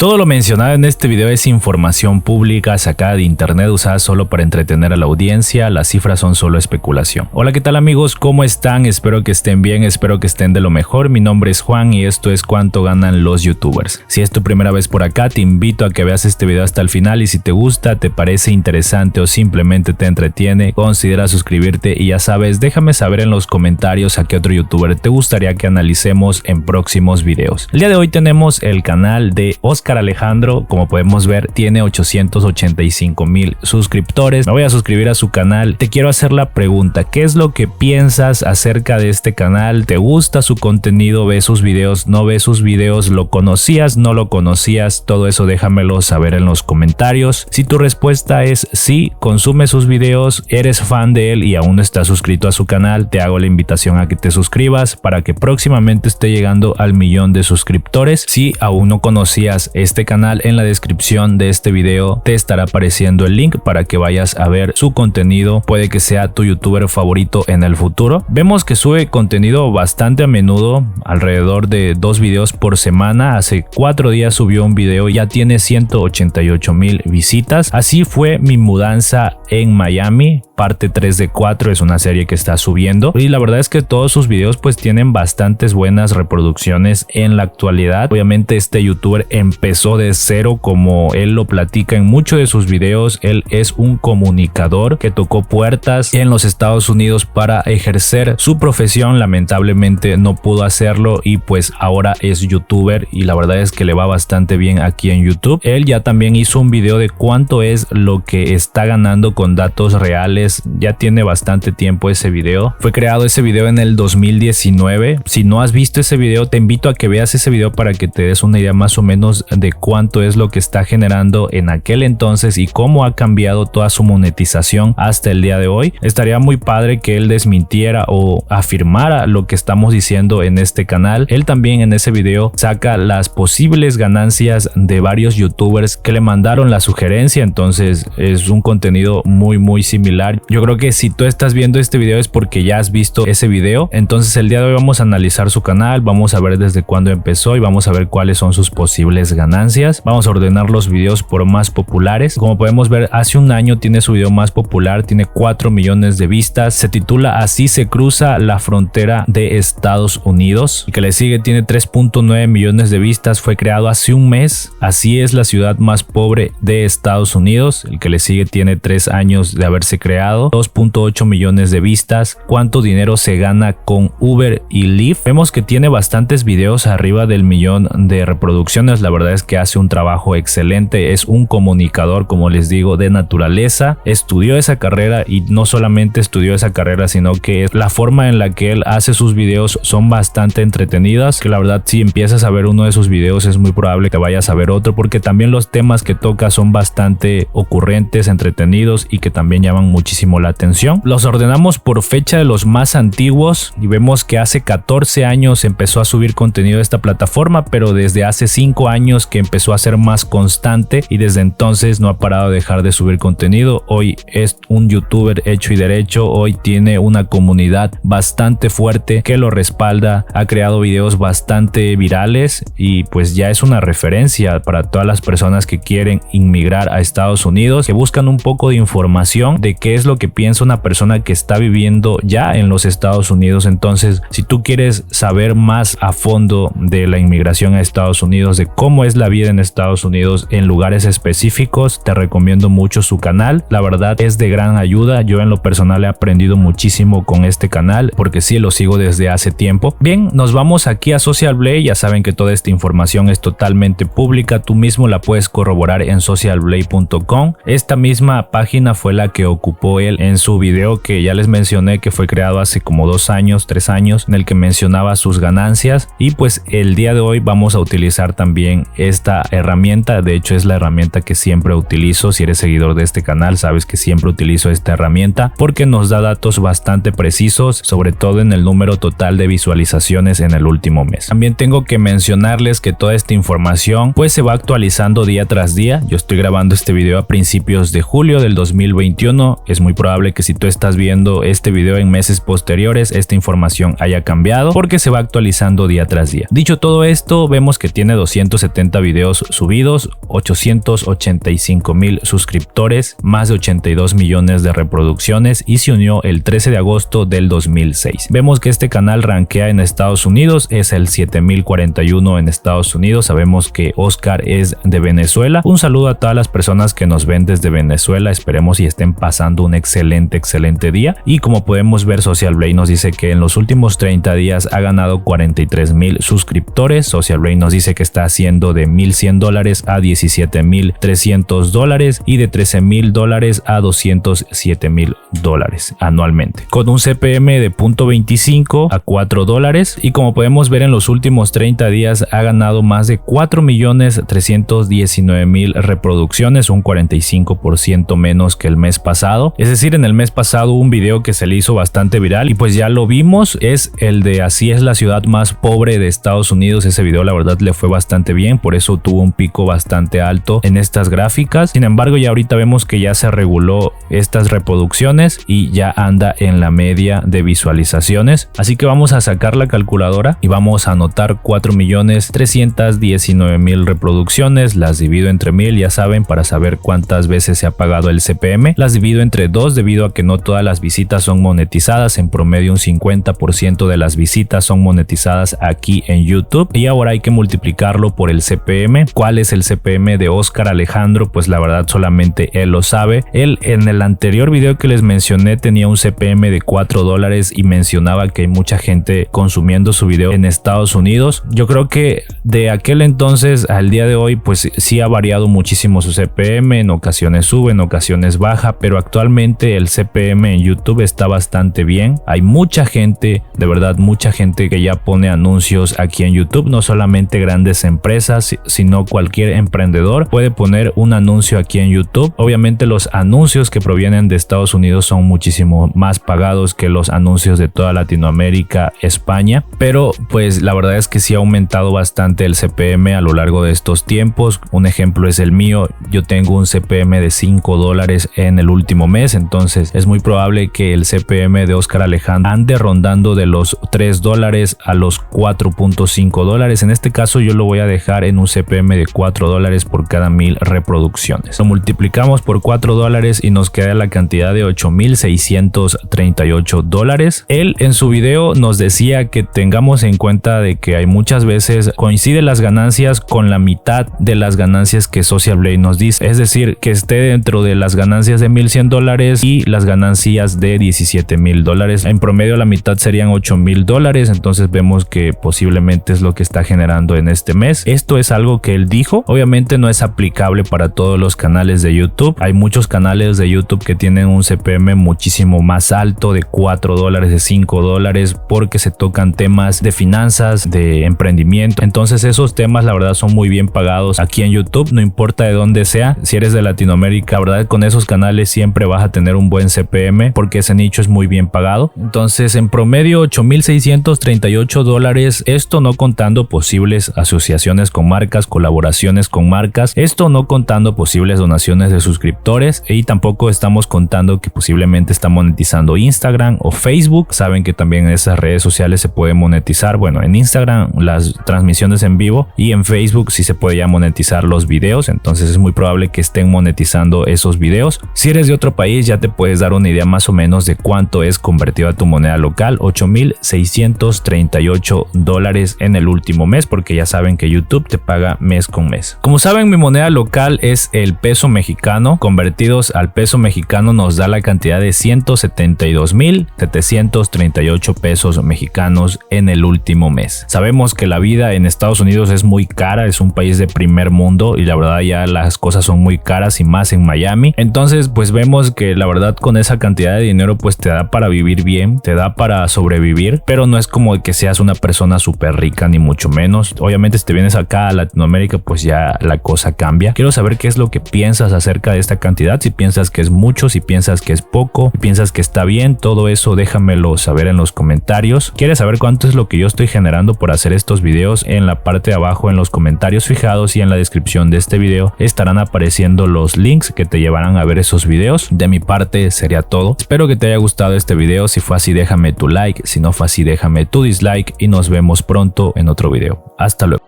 Todo lo mencionado en este video es información pública sacada de internet usada solo para entretener a la audiencia. Las cifras son solo especulación. Hola, ¿qué tal amigos? ¿Cómo están? Espero que estén bien, espero que estén de lo mejor. Mi nombre es Juan y esto es Cuánto ganan los youtubers. Si es tu primera vez por acá, te invito a que veas este video hasta el final y si te gusta, te parece interesante o simplemente te entretiene, considera suscribirte y ya sabes, déjame saber en los comentarios a qué otro youtuber te gustaría que analicemos en próximos videos. El día de hoy tenemos el canal de Oscar Alejandro. Como podemos ver, tiene 885,000 suscriptores. Me voy a suscribir a su canal. Te quiero hacer la pregunta: ¿qué es lo que piensas acerca de este canal? ¿Te gusta su contenido? ¿Ves sus videos? ¿No ves sus videos? ¿Lo conocías? ¿No lo conocías? Todo eso déjamelo saber en los comentarios. Si tu respuesta es sí, consume sus videos, eres fan de él y aún no estás suscrito a su canal, te hago la invitación a que te suscribas para que próximamente esté llegando al 1,000,000 de suscriptores. Si aún no conocías este canal, en la descripción de este video te estará apareciendo el link para que vayas a ver su contenido. Puede que sea tu youtuber favorito en el futuro. Vemos que sube contenido bastante a menudo, alrededor de 2 videos por semana. Hace 4 días subió un video y ya tiene 188,000 visitas. Así fue mi mudanza en Miami, parte 3 de 4, es una serie que está subiendo y la verdad es que todos sus videos pues tienen bastantes buenas reproducciones en la actualidad. Obviamente este youtuber empezó de cero, como él lo platica en muchos de sus videos. Él es un comunicador que tocó puertas en los Estados Unidos para ejercer su profesión. Lamentablemente no pudo hacerlo y pues ahora es youtuber y la verdad es que le va bastante bien aquí en YouTube. Él ya también hizo un video de cuánto es lo que está ganando con datos reales. Ya tiene bastante tiempo ese video. Fue creado ese video en el 2019. Si no has visto ese video, te invito a que veas ese video para que te des una idea más o menos de cuánto es lo que está generando en aquel entonces y cómo ha cambiado toda su monetización hasta el día de hoy. Estaría muy padre que él desmintiera o afirmara lo que estamos diciendo en este canal. Él también en ese video saca las posibles ganancias de varios youtubers que le mandaron la sugerencia, entonces es un contenido muy similar. Yo creo que si tú estás viendo este video es porque ya has visto ese video. Entonces el día de hoy vamos a analizar su canal, vamos a ver desde cuándo empezó y vamos a ver cuáles son sus posibles ganancias. Vamos a ordenar los videos por más populares. Como podemos ver, hace un año tiene su video más popular, tiene 4 millones de vistas. Se titula Así se cruza la frontera de Estados Unidos. El que le sigue tiene 3.9 millones de vistas. Fue creado hace un mes. Así es la ciudad más pobre de Estados Unidos. El que le sigue tiene 3 años de haberse creado. 2.8 millones de vistas. ¿Cuánto dinero se gana con Uber y Lyft? Vemos que tiene bastantes videos arriba del 1,000,000 de reproducciones. La verdad es que hace un trabajo excelente. Es un comunicador, como les digo, de naturaleza. Estudió esa carrera y no solamente estudió esa carrera, sino que la forma en la que él hace sus videos son bastante entretenidas. Que la verdad, si empiezas a ver uno de sus videos es muy probable que vayas a ver otro, porque también los temas que toca son bastante ocurrentes, entretenidos y que también llaman muchísimo la atención. Los ordenamos por fecha de los más antiguos y vemos que hace 14 años empezó a subir contenido de esta plataforma, pero desde hace 5 años que empezó a ser más constante y desde entonces no ha parado de dejar de subir contenido. Hoy es un youtuber hecho y derecho. Hoy tiene una comunidad bastante fuerte que lo respalda. Ha creado videos bastante virales y pues ya es una referencia para todas las personas que quieren inmigrar a Estados Unidos, que buscan un poco de información de qué es lo que piensa una persona que está viviendo ya en los Estados Unidos. Entonces, si tú quieres saber más a fondo de la inmigración a Estados Unidos, de cómo es la vida en Estados Unidos en lugares específicos, te recomiendo mucho su canal. La verdad es de gran ayuda. Yo en lo personal he aprendido muchísimo con este canal porque sí lo sigo desde hace tiempo. Bien, nos vamos aquí a Social Blade. Ya saben que toda esta información es totalmente pública. Tú mismo la puedes corroborar en socialblade.com. Esta misma página fue la que ocupó él en su video que ya les mencioné, que fue creado hace como 2 años, 3 años, en el que mencionaba sus ganancias. Y pues el día de hoy vamos a utilizar también esta herramienta. De hecho es la herramienta que siempre utilizo. Si eres seguidor de este canal sabes que siempre utilizo esta herramienta porque nos da datos bastante precisos, sobre todo en el número total de visualizaciones en el último mes. También tengo que mencionarles que toda esta información pues se va actualizando día tras día. Yo estoy grabando este video a principios de julio del 2021. Es muy probable que si tú estás viendo este video en meses posteriores esta información haya cambiado porque se va actualizando día tras día. Dicho todo esto, vemos que tiene 270 150 videos subidos, 885,000 suscriptores, más de 82 millones de reproducciones y se unió el 13 de agosto del 2006. Vemos que este canal rankea en Estados Unidos, es el 7041 en Estados Unidos. Sabemos que Oscar es de Venezuela. Un saludo a todas las personas que nos ven desde Venezuela, esperemos y estén pasando un excelente día. Y como podemos ver, Social Blade nos dice que en los últimos 30 días ha ganado 43,000 suscriptores. Social Blade nos dice que está haciendo de $1,100 a $17,300 y de $13,000 a $207,000 anualmente, con un CPM de 0.25 a $4. Y como podemos ver, en los últimos 30 días ha ganado más de 4,319,000 reproducciones, un 45% menos que el mes pasado. Es decir, en el mes pasado un video que se le hizo bastante viral y pues ya lo vimos, es el de Así es la ciudad más pobre de Estados Unidos. Ese video la verdad le fue bastante bien, por eso tuvo un pico bastante alto en estas gráficas. Sin embargo, ya ahorita vemos que ya se reguló estas reproducciones y ya anda en la media de visualizaciones. Así que vamos a sacar la calculadora y vamos a anotar 4,319,000 reproducciones. Las divido entre 1000, ya saben, para saber cuántas veces se ha pagado el CPM. Las divido entre 2 debido a que no todas las visitas son monetizadas. En promedio un 50% de las visitas son monetizadas aquí en YouTube, y ahora hay que multiplicarlo por el CPM. ¿Cuál es el CPM de Oscar Alejandro? Pues la verdad solamente él lo sabe. Él en el anterior video que les mencioné tenía un CPM de $4 y mencionaba que hay mucha gente consumiendo su video en Estados Unidos. Yo creo que de aquel entonces al día de hoy pues sí ha variado muchísimo su CPM, en ocasiones sube, en ocasiones baja, pero actualmente el CPM en YouTube está bastante bien. Hay mucha gente, de verdad mucha gente que ya pone anuncios aquí en YouTube, no solamente grandes empresas, sino cualquier emprendedor puede poner un anuncio aquí en YouTube. Obviamente los anuncios que provienen de Estados Unidos son muchísimo más pagados que los anuncios de toda Latinoamérica, España, pero pues la verdad es que sí ha aumentado bastante el CPM a lo largo de estos tiempos. Un ejemplo es el mío, yo tengo un CPM de $5 en el último mes, entonces es muy probable que el CPM de Oscar Alejandro ande rondando de los $3 a los $4.5. En este caso yo lo voy a dejar en un CPM de $4 por cada 1000 reproducciones. Lo multiplicamos por $4 y nos queda la cantidad de $8,638. Él en su video nos decía que tengamos en cuenta de que hay muchas veces coinciden las ganancias con la mitad de las ganancias que Social Blade nos dice, es decir, que esté dentro de las ganancias de $1,100 y las ganancias de $17,000. En promedio la mitad serían $8,000, entonces vemos que posiblemente es lo que está generando en este mes. Esto es algo que él dijo, obviamente no es aplicable para todos los canales de YouTube. Hay muchos canales de YouTube que tienen un CPM muchísimo más alto, de $4, de $5, porque se tocan temas de finanzas, de emprendimiento. Entonces esos temas la verdad son muy bien pagados aquí en YouTube, no importa de dónde sea. Si eres de Latinoamérica, la verdad con esos canales siempre vas a tener un buen CPM porque ese nicho es muy bien pagado. Entonces en promedio $8,638, esto no contando posibles asociaciones con marcas, colaboraciones con marcas, esto no contando posibles donaciones de suscriptores, y tampoco estamos contando que posiblemente está monetizando Instagram o Facebook. Saben que también en esas redes sociales se puede monetizar, bueno, en Instagram las transmisiones en vivo y en Facebook sí se puede ya monetizar los videos, entonces es muy probable que estén monetizando esos videos. Si eres de otro país ya te puedes dar una idea más o menos de cuánto es convertido a tu moneda local, $8,638 en el último mes, porque ya saben que YouTube te paga mes con mes. Como saben, mi moneda local es el peso mexicano. Convertidos al peso mexicano nos da la cantidad de 172,738 pesos mexicanos en el último mes. Sabemos que la vida en Estados Unidos es muy cara, es un país de primer mundo y la verdad ya las cosas son muy caras, y más en Miami. Entonces pues vemos que la verdad con esa cantidad de dinero pues te da para vivir bien, te da para sobrevivir, pero no es como que seas una persona súper rica ni mucho menos. Obviamente si te vienes acá a Latinoamérica pues ya la cosa cambia. Quiero saber qué es lo que piensas acerca de esta cantidad, si piensas que es mucho, si piensas que es poco, si piensas que está bien, todo eso déjamelo saber en los comentarios. ¿Quieres saber cuánto es lo que yo estoy generando por hacer estos videos? En la parte de abajo en los comentarios fijados y en la descripción de este video estarán apareciendo los links que te llevarán a ver esos videos. De mi parte sería todo. Espero que te haya gustado este video. Si fue así déjame tu like, si no fue así déjame tu dislike y nos vemos pronto en otro video. Hasta luego.